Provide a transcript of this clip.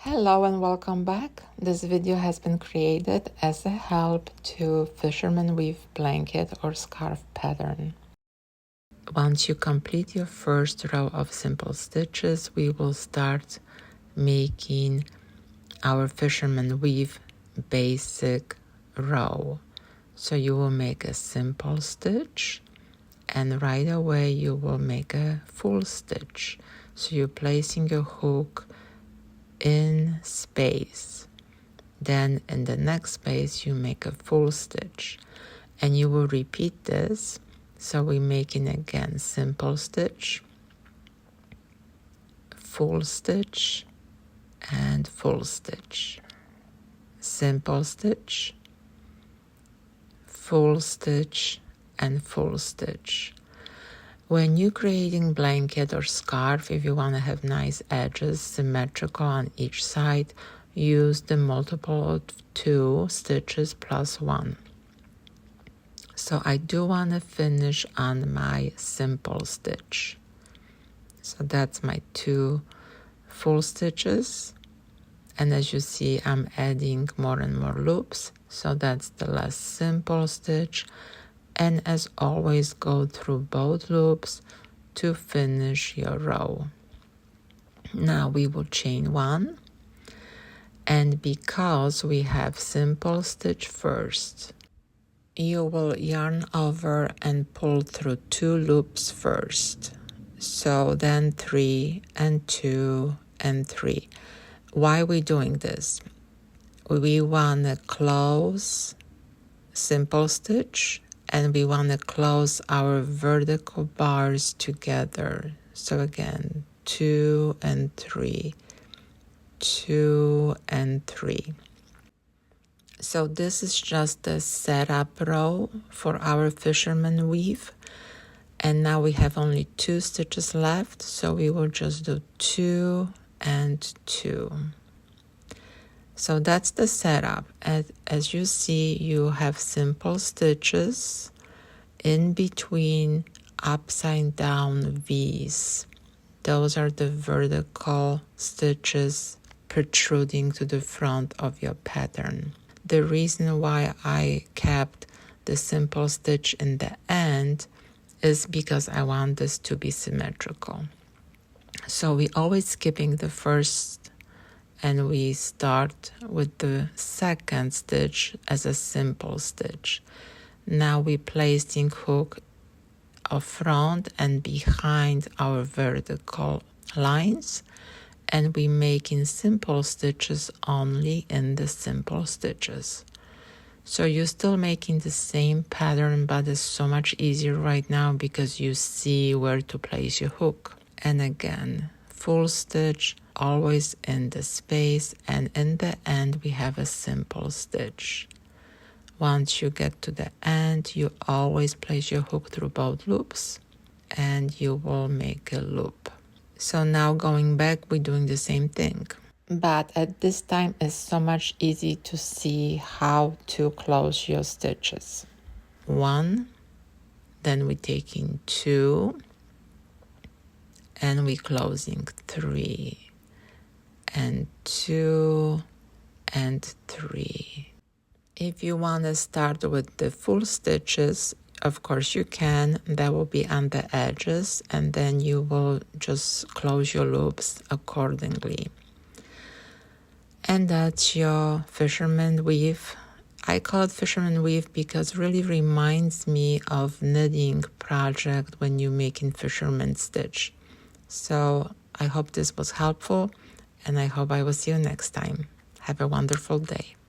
Hello and welcome back. This video has been created as a help to Fisherman weave blanket or scarf pattern. Once you complete your first row of simple stitches, we will start making our Fisherman weave basic row. So you will make a simple stitch and right away you will make a full stitch. So you're placing your hook in space, then in the next space you make a full stitch and you will repeat this. So we're making again simple stitch, full stitch and full stitch, simple stitch, full stitch and full stitch. When you're creating blanket or scarf, if you want to have nice edges, symmetrical on each side, use the multiple of 2 stitches plus 1. So I do want to finish on my simple stitch. So that's my 2 full stitches. And as you see, I'm adding more and more loops. So that's the last simple stitch. And as always, go through both loops to finish your row. Now we will chain 1, and because we have simple stitch first, you will yarn over and pull through 2 loops first. So then 3 and 2 and 3. Why are we doing this? We want to close simple stitch and we want to close our vertical bars together. So again, 2 and 3, 2 and 3. So this is just the setup row for our Fisherman weave. And now we have only 2 stitches left, so we will just do 2 and 2. So that's the setup. As you see, you have simple stitches in between upside down V's. Those are the vertical stitches protruding to the front of your pattern. The reason why I kept the simple stitch in the end is because I want this to be symmetrical. So we always skipping the first and we start with the second stitch as a simple stitch. Now we placing hook of front and behind our vertical lines, and we making simple stitches only in the simple stitches. So you're still making the same pattern, but it's so much easier right now because you see where to place your hook. And again, full stitch, always in the space, and in the end we have a simple stitch. Once you get to the end, you always place your hook through both loops and you will make a loop. So now going back, we're doing the same thing. But at this time it's so much easy to see how to close your stitches. 1, then we're taking 2, and we're closing 3. And 2 and 3. If you want to start with the full stitches, of course you can. That will be on the edges, and then you will just close your loops accordingly. And that's your Fisherman weave. I call it Fisherman weave because it really reminds me of knitting project when you're making fisherman stitch. So I hope this was helpful, and I hope I will see you next time. Have a wonderful day.